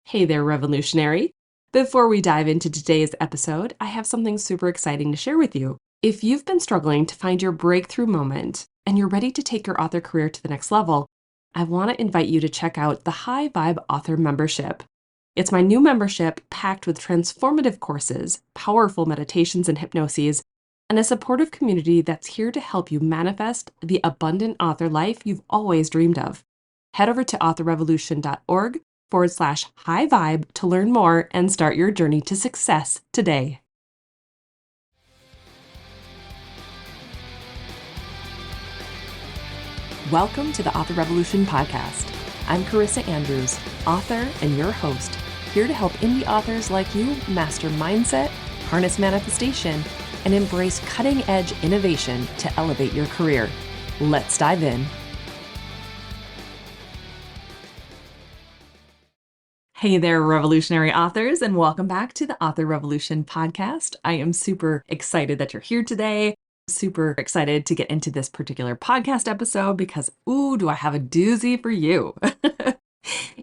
Hey there, Revolutionary. Before we dive into today's episode, I have something super exciting to share with you. If you've been struggling to find your breakthrough moment and you're ready to take your author career to the next level, I want to invite you to check out the High Vibe Author Membership. It's my new membership packed with transformative courses, powerful meditations and hypnoses, and a supportive community that's here to help you manifest the abundant author life you've always dreamed of. Head over to authorrevolution.org/high vibe to learn more and start your journey to success today. Welcome to the Author Revolution podcast. I'm Carissa Andrews, author and your host, here to help indie authors like you master mindset, harness manifestation, and embrace cutting-edge innovation to elevate your career. Let's dive in. Hey there, revolutionary authors, and welcome back to the Author Revolution podcast. I am super excited that you're here today. Super excited to get into this particular podcast episode because, do I have a doozy for you.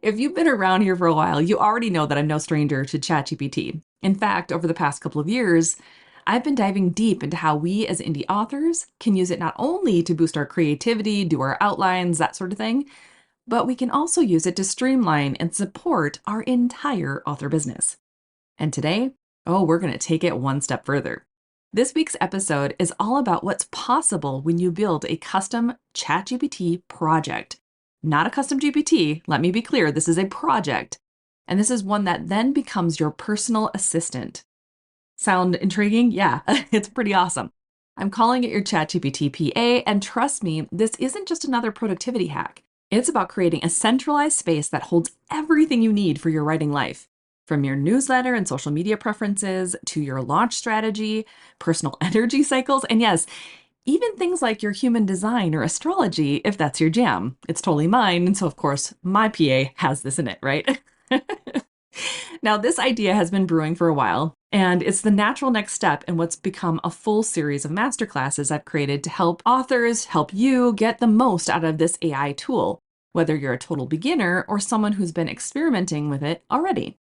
If you've been around here for a while, you already know that I'm no stranger to ChatGPT. In fact, over the past couple of years, I've been diving deep into how we as indie authors can use it not only to boost our creativity, do our outlines, that sort of thing, but we can also use it to streamline and support our entire author business. And today, we're going to take it one step further. This week's episode is all about what's possible when you build a custom ChatGPT project. Not a custom GPT, let me be clear, this is a project. And this is one that then becomes your personal assistant. Sound intriguing? Yeah, it's pretty awesome. I'm calling it your ChatGPT PA, and trust me, this isn't just another productivity hack. It's about creating a centralized space that holds everything you need for your writing life. From your newsletter and social media preferences to your launch strategy, personal energy cycles, and yes, even things like your human design or astrology, if that's your jam. It's totally mine, and so of course, my PA has this in it, right? Now, this idea has been brewing for a while, and it's the natural next step in what's become a full series of masterclasses I've created to help authors, help you get the most out of this AI tool, whether you're a total beginner or someone who's been experimenting with it already.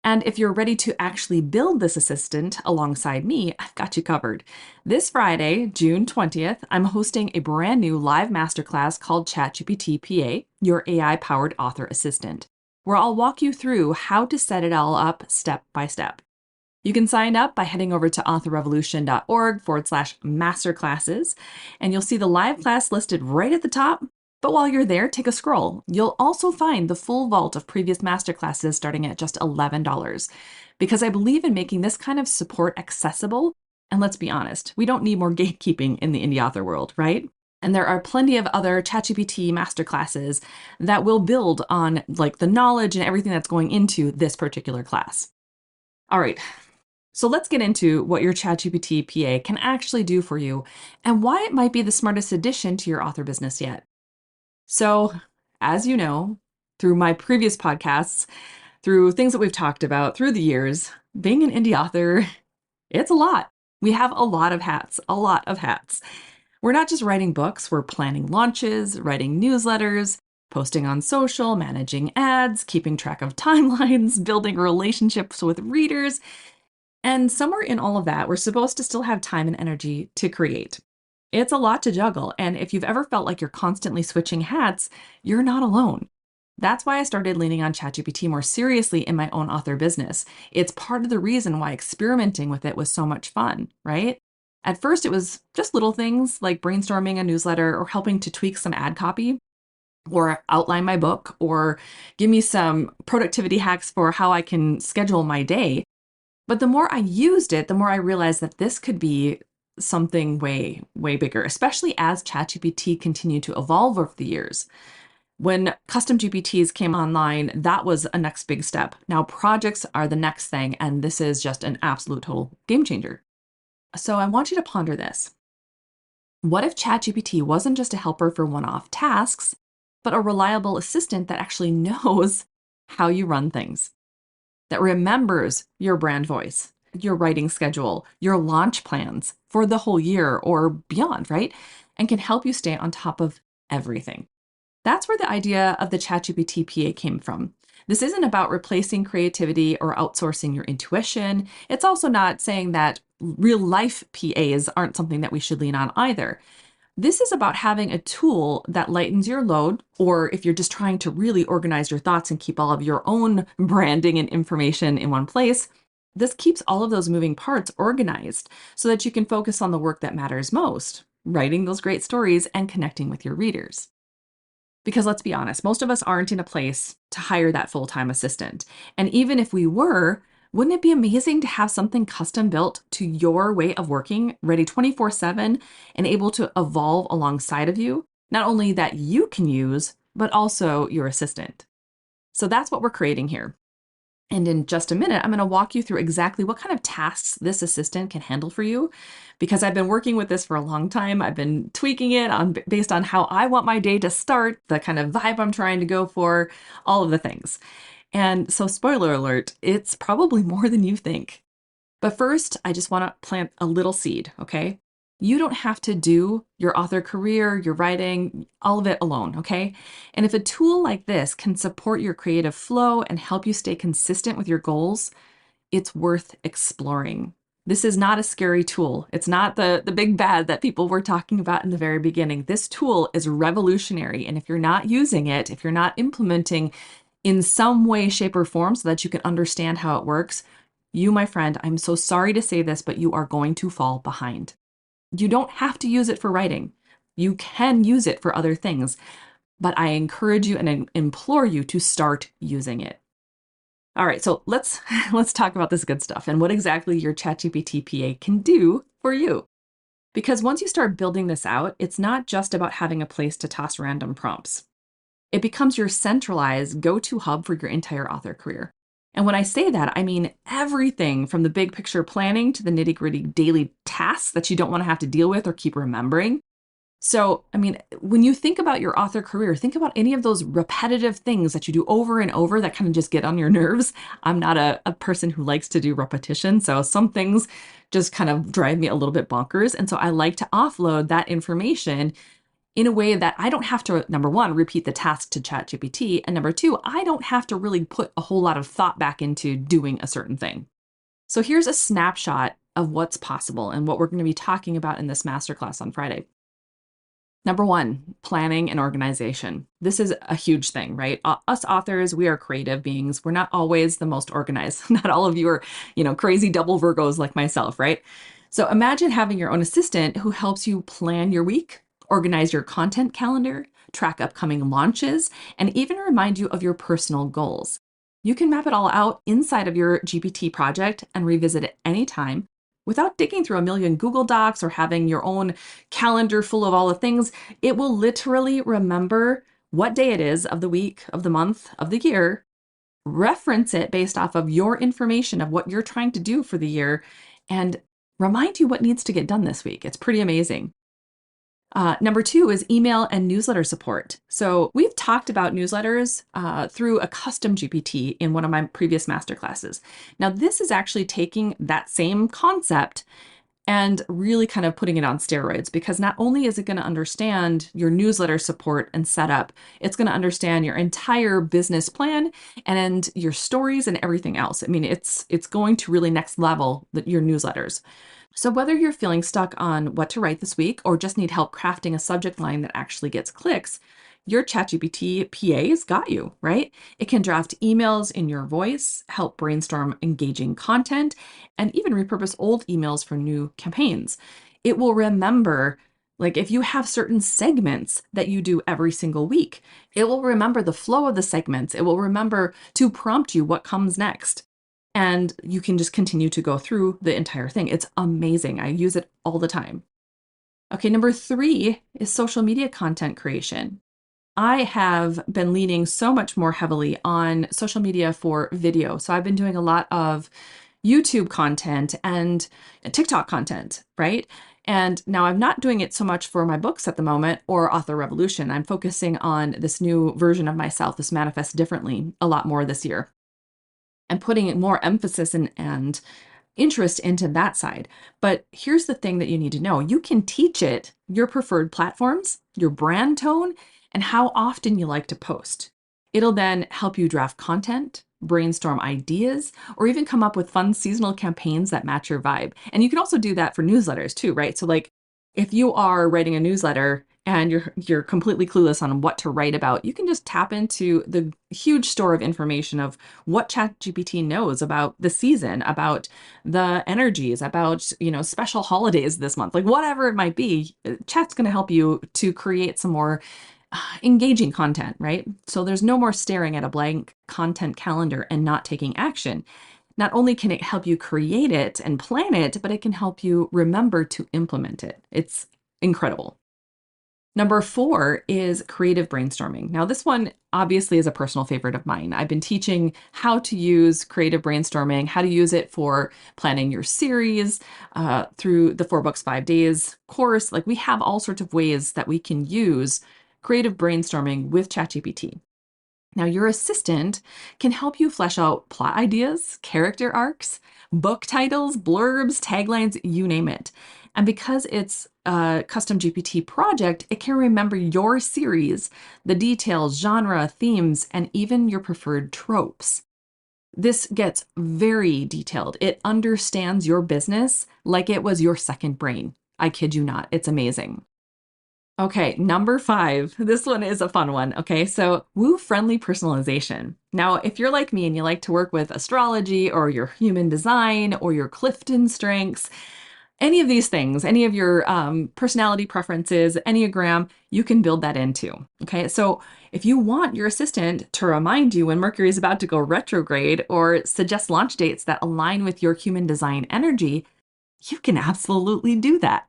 And if you're ready to actually build this assistant alongside me, I've got you covered. This Friday, June 20th, I'm hosting a brand new live masterclass called ChatGPT PA, your AI-powered author assistant, where I'll walk you through how to set it all up step by step. You can sign up by heading over to authorrevolution.org/masterclasses, and you'll see the live class listed right at the top. But while you're there, take a scroll. You'll also find the full vault of previous masterclasses starting at just $11, because I believe in making this kind of support accessible. And let's be honest, we don't need more gatekeeping in the indie author world, right? And there are plenty of other ChatGPT masterclasses that will build on the knowledge and everything that's going into this particular class. All right, so let's get into what your ChatGPT PA can actually do for you and why it might be the smartest addition to your author business yet. So, as you know, through my previous podcasts, through things that we've talked about through the years, being an indie author, it's a lot. We have a lot of hats, a lot of hats. We're not just writing books, we're planning launches, writing newsletters, posting on social, managing ads, keeping track of timelines, building relationships with readers. And somewhere in all of that, we're supposed to still have time and energy to create. It's a lot to juggle, and if you've ever felt like you're constantly switching hats, you're not alone. That's why I started leaning on ChatGPT more seriously in my own author business. It's part of the reason why experimenting with it was so much fun, right? At first, it was just little things like brainstorming a newsletter or helping to tweak some ad copy or outline my book or give me some productivity hacks for how I can schedule my day. But the more I used it, the more I realized that this could be something way, way bigger, especially as ChatGPT continued to evolve over the years. When custom GPTs came online, that was a next big step. Now projects are the next thing, and this is just an absolute total game changer. So I want you to ponder this. What if ChatGPT wasn't just a helper for one-off tasks, but a reliable assistant that actually knows how you run things, that remembers your brand voice, your writing schedule, your launch plans for the whole year or beyond, right? And can help you stay on top of everything. That's where the idea of the ChatGPT PA came from. This isn't about replacing creativity or outsourcing your intuition. It's also not saying that real life PAs aren't something that we should lean on either. This is about having a tool that lightens your load, or if you're just trying to really organize your thoughts and keep all of your own branding and information in one place, this keeps all of those moving parts organized so that you can focus on the work that matters most, writing those great stories and connecting with your readers. Because let's be honest, most of us aren't in a place to hire that full-time assistant. And even if we were, wouldn't it be amazing to have something custom built to your way of working, ready 24/7 and able to evolve alongside of you? Not only that you can use, but also your assistant. So that's what we're creating here. And in just a minute, I'm going to walk you through exactly what kind of tasks this assistant can handle for you, because I've been working with this for a long time. I've been tweaking it based on how I want my day to start, the kind of vibe I'm trying to go for, all of the things. And so, spoiler alert, it's probably more than you think. But first, I just want to plant a little seed, okay? You don't have to do your author career, your writing, all of it alone, okay? And if a tool like this can support your creative flow and help you stay consistent with your goals, it's worth exploring. This is not a scary tool. It's not the big bad that people were talking about in the very beginning. This tool is revolutionary. And if you're not using it, if you're not implementing in some way, shape, or form so that you can understand how it works, you, my friend, I'm so sorry to say this, but you are going to fall behind. You don't have to use it for writing. You can use it for other things, but I encourage you and implore you to start using it. All right, so let's talk about this good stuff and what exactly your ChatGPT PA can do for you. Because once you start building this out, it's not just about having a place to toss random prompts. It becomes your centralized go-to hub for your entire author career. And when I say that, I mean everything from the big picture planning to the nitty-gritty daily tasks that you don't want to have to deal with or keep remembering. So, I mean, when you think about your author career, think about any of those repetitive things that you do over and over that kind of just get on your nerves. I'm not a person who likes to do repetition, so some things just kind of drive me a little bit bonkers. And so I like to offload that information in a way that I don't have to, number one, repeat the task to ChatGPT, and number two, I don't have to really put a whole lot of thought back into doing a certain thing. So here's a snapshot of what's possible and what we're going to be talking about in this masterclass on Friday. Number one, planning and organization. This is a huge thing, right? Us authors, we are creative beings. We're not always the most organized. Not all of you are, crazy double Virgos like myself, right? So imagine having your own assistant who helps you plan your week, organize your content calendar, track upcoming launches, and even remind you of your personal goals. You can map it all out inside of your GPT project and revisit it anytime without digging through a million Google Docs or having your own calendar full of all the things. It will literally remember what day it is of the week, of the month, of the year, reference it based off of your information of what you're trying to do for the year, and remind you what needs to get done this week. It's pretty amazing. Number two is email and newsletter support. So we've talked about newsletters through a custom GPT in one of my previous masterclasses. Now, this is actually taking that same concept and really kind of putting it on steroids, because not only is it going to understand your newsletter support and setup, it's going to understand your entire business plan and your stories and everything else. I mean, it's going to really next level your newsletters. So whether you're feeling stuck on what to write this week or just need help crafting a subject line that actually gets clicks, your ChatGPT PA's got you, right? It can draft emails in your voice, help brainstorm engaging content, and even repurpose old emails for new campaigns. It will remember, like if you have certain segments that you do every single week, it will remember the flow of the segments. It will remember to prompt you what comes next. And you can just continue to go through the entire thing. It's amazing. I use it all the time. Okay, number three is social media content creation. I have been leaning so much more heavily on social media for video. So I've been doing a lot of YouTube content and TikTok content, right? And now I'm not doing it so much for my books at the moment or Author Revolution. I'm focusing on this new version of myself, this Manifest Differently, a lot more this year, and putting more emphasis and interest into that side. But here's the thing that you need to know. You can teach it your preferred platforms, your brand tone, and how often you like to post. It'll then help you draft content, brainstorm ideas, or even come up with fun seasonal campaigns that match your vibe. And you can also do that for newsletters too, right? So like if you are writing a newsletter and you're completely clueless on what to write about, you can just tap into the huge store of information of what ChatGPT knows about the season, about the energies, about, special holidays this month, like whatever it might be. Chat's going to help you to create some more engaging content, right? So there's no more staring at a blank content calendar and not taking action. Not only can it help you create it and plan it, but it can help you remember to implement it. It's incredible. Number 4 is creative brainstorming. Now, this one obviously is a personal favorite of mine. I've been teaching how to use creative brainstorming, how to use it for planning your series through the 4 Books, 5 Days course. Like we have all sorts of ways that we can use creative brainstorming with ChatGPT. Now, your assistant can help you flesh out plot ideas, character arcs, book titles, blurbs, taglines, you name it. And because it's a custom GPT project, it can remember your series, the details, genre, themes, and even your preferred tropes. This gets very detailed. It understands your business like it was your second brain. I kid you not. It's amazing. Okay, number 5. This one is a fun one. Okay, so woo-friendly personalization. Now, if you're like me and you like to work with astrology or your human design or your Clifton strengths, any of these things, any of your personality preferences, Enneagram, you can build that into. Okay, so if you want your assistant to remind you when Mercury is about to go retrograde or suggest launch dates that align with your human design energy, you can absolutely do that.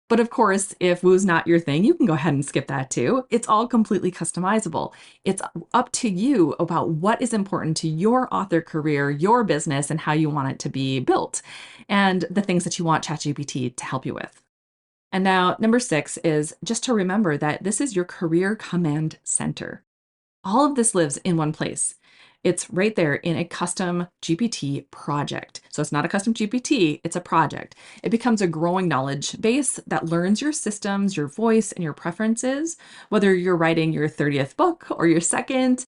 But of course, if woo's not your thing, you can go ahead and skip that too. It's all completely customizable. It's up to you about what is important to your author career, your business, and how you want it to be built, and the things that you want ChatGPT to help you with. And now, number 6 is just to remember that this is your career command center. All of this lives in one place. It's right there in a custom GPT project. So it's not a custom GPT, it's a project. It becomes a growing knowledge base that learns your systems, your voice, and your preferences. Whether you're writing your 30th book or your second,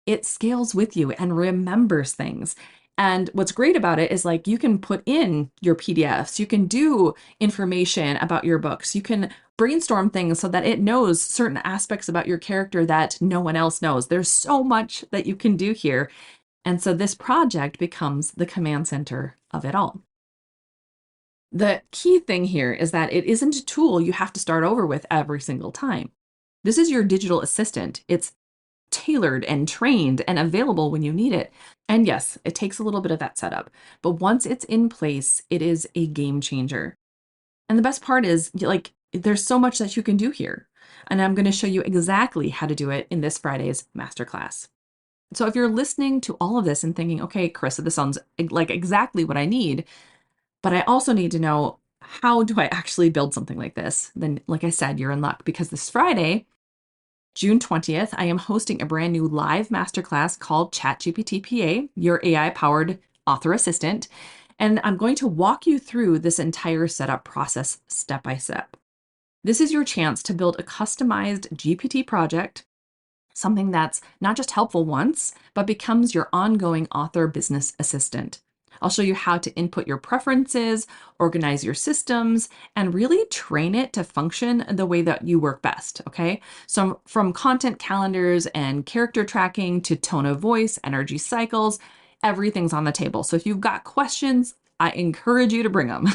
it scales with you and remembers things. And what's great about it is like you can put in your PDFs, you can do information about your books, you can brainstorm things so that it knows certain aspects about your character that no one else knows. There's so much that you can do here. And so this project becomes the command center of it all. The key thing here is that it isn't a tool you have to start over with every single time. This is your digital assistant. It's tailored and trained and available when you need it. And yes, it takes a little bit of that setup, but once it's in place, it is a game changer. And the best part is, like, there's so much that you can do here. And I'm going to show you exactly how to do it in this Friday's masterclass. So if you're listening to all of this and thinking, okay, Carissa, this sounds like exactly what I need, but I also need to know, how do I actually build something like this? Then, like I said, you're in luck, because this Friday, June 20th, I am hosting a brand new live masterclass called ChatGPT PA, your AI-powered author assistant. And I'm going to walk you through this entire setup process step by step. This is your chance to build a customized GPT project, something that's not just helpful once, but becomes your ongoing author business assistant. I'll show you how to input your preferences, organize your systems, and really train it to function the way that you work best, okay? So from content calendars and character tracking to tone of voice, energy cycles, everything's on the table. So if you've got questions, I encourage you to bring them.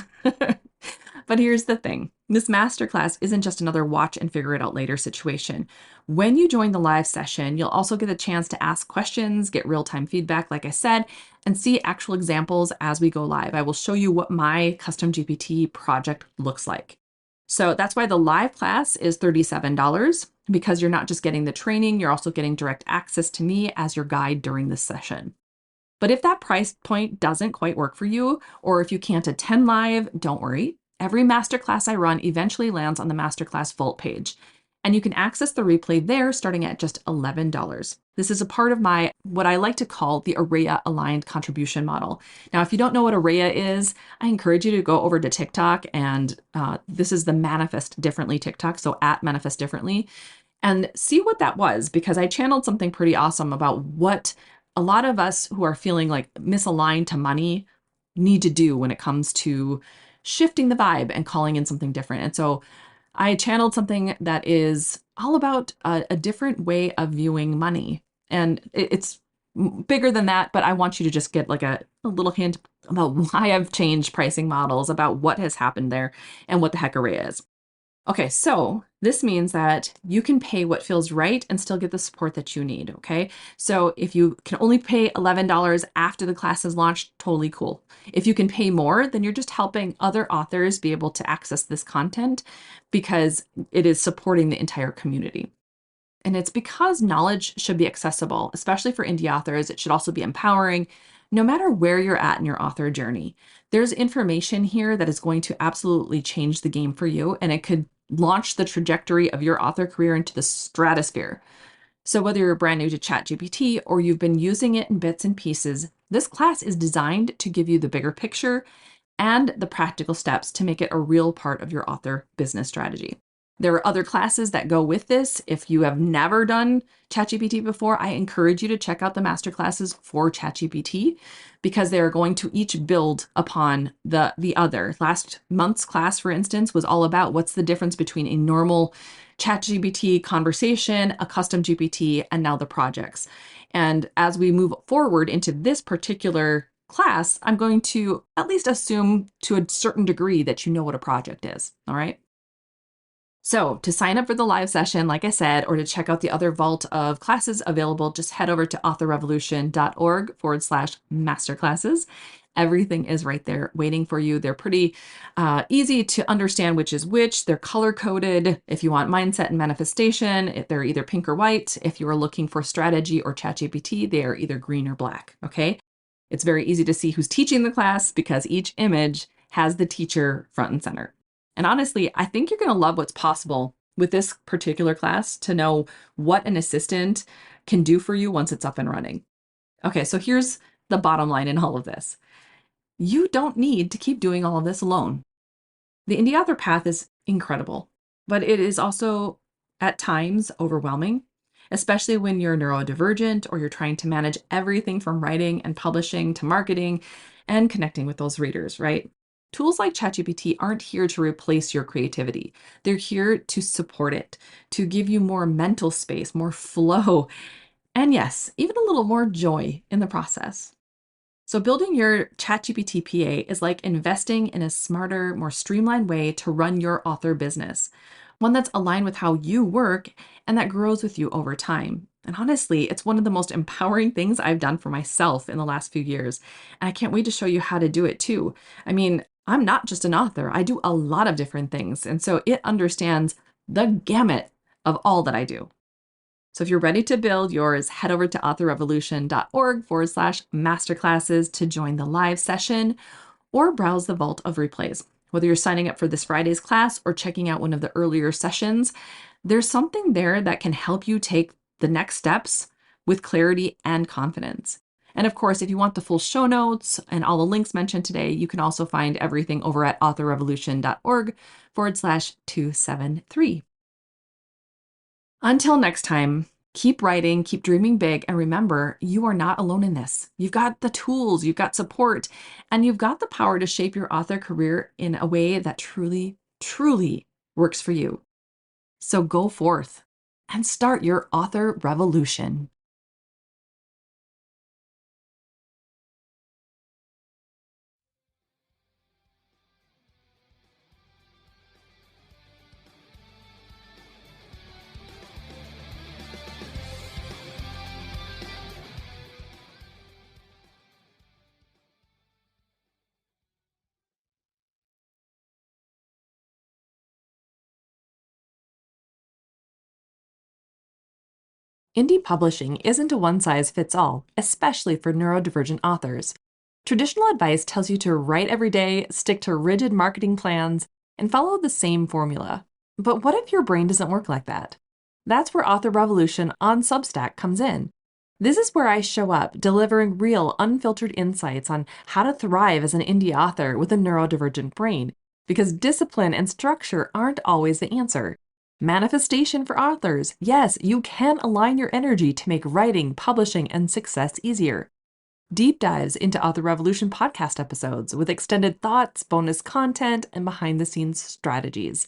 But here's the thing. This masterclass isn't just another watch and figure it out later situation. When you join the live session, you'll also get a chance to ask questions, get real-time feedback, like I said, and see actual examples as we go live. I will show you what my custom GPT project looks like. So that's why the live class is $37, because you're not just getting the training, you're also getting direct access to me as your guide during this session. But if that price point doesn't quite work for you, or if you can't attend live, don't worry. Every masterclass I run eventually lands on the masterclass vault page, and you can access the replay there starting at just $11. This is a part of my, what I like to call the Araya aligned contribution model. Now, if you don't know what Araya is, I encourage you to go over to TikTok, and this is the Manifest Differently TikTok, so at Manifest Differently. and see what that was, because I channeled something pretty awesome about what a lot of us who are feeling like misaligned to money need to do when it comes to shifting the vibe and calling in something different. And so I channeled something that is all about a different way of viewing money. And it's bigger than that, but I want you to just get like a little hint about why I've changed pricing models, about what has happened there, and what the heck array is. Okay, so this means that you can pay what feels right and still get the support that you need, okay? So if you can only pay $11 after the class is launched, totally cool. If you can pay more, then you're just helping other authors be able to access this content because it is supporting the entire community. And it's because knowledge should be accessible, especially for indie authors. It should also be empowering, no matter where you're at in your author journey. There's information here that is going to absolutely change the game for you, and it could launch the trajectory of your author career into the stratosphere. So whether you're brand new to ChatGPT or you've been using it in bits and pieces, this class is designed to give you the bigger picture and the practical steps to make it a real part of your author business strategy. There are other classes that go with this. If you have never done ChatGPT before, I encourage you to check out the masterclasses for ChatGPT because they are going to each build upon the other. Last month's class, for instance, was all about what's the difference between a normal ChatGPT conversation, a custom GPT, and now the projects. And as we move forward into this particular class, I'm going to at least assume to a certain degree that you know what a project is. All right. So to sign up for the live session, like I said, or to check out the other vault of classes available, just head over to authorrevolution.org/masterclasses. Everything is right there waiting for you. They're pretty easy to understand which is which. They're color coded. If you want mindset and manifestation, they're either pink or white. If you are looking for strategy or ChatGPT, they are either green or black. Okay. It's very easy to see who's teaching the class because each image has the teacher front and center. And honestly, I think you're going to love what's possible with this particular class to know what an assistant can do for you once it's up and running. Okay, so here's the bottom line in all of this. You don't need to keep doing all of this alone. The indie author path is incredible, but it is also at times overwhelming, especially when you're neurodivergent or you're trying to manage everything from writing and publishing to marketing and connecting with those readers, right? Tools like ChatGPT aren't here to replace your creativity. They're here to support it, to give you more mental space, more flow, and yes, even a little more joy in the process. So building your ChatGPT PA is like investing in a smarter, more streamlined way to run your author business, one that's aligned with how you work and that grows with you over time. And honestly, it's one of the most empowering things I've done for myself in the last few years. And I can't wait to show you how to do it too. I mean, I'm not just an author. I do a lot of different things. And so it understands the gamut of all that I do. So if you're ready to build yours, head over to authorrevolution.org/masterclasses to join the live session or browse the vault of replays. Whether you're signing up for this Friday's class or checking out one of the earlier sessions, there's something there that can help you take the next steps with clarity and confidence. And of course, if you want the full show notes and all the links mentioned today, you can also find everything over at authorrevolution.org/273. Until next time, keep writing, keep dreaming big, and remember, you are not alone in this. You've got the tools, you've got support, and you've got the power to shape your author career in a way that truly, truly works for you. So go forth and start your author revolution. Indie publishing isn't a one-size-fits-all, especially for neurodivergent authors. Traditional advice tells you to write every day, stick to rigid marketing plans, and follow the same formula. But what if your brain doesn't work like that? That's where Author Revolution on Substack comes in. This is where I show up, delivering real, unfiltered insights on how to thrive as an indie author with a neurodivergent brain, because discipline and structure aren't always the answer. Manifestation for authors. Yes, you can align your energy to make writing, publishing, and success easier. Deep dives into Author Revolution podcast episodes with extended thoughts, bonus content, and behind the scenes strategies.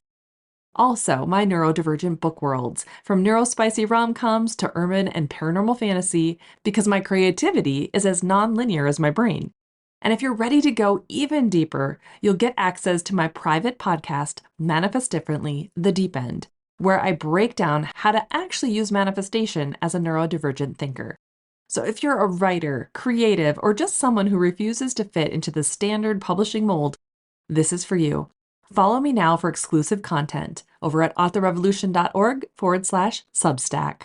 Also, my neurodivergent book worlds, from neurospicy rom-coms to urban and paranormal fantasy, because my creativity is as non-linear as my brain. And if you're ready to go even deeper, you'll get access to my private podcast, Manifest Differently, The Deep End, where I break down how to actually use manifestation as a neurodivergent thinker. So if you're a writer, creative, or just someone who refuses to fit into the standard publishing mold, this is for you. Follow me now for exclusive content over at authorrevolution.org/Substack.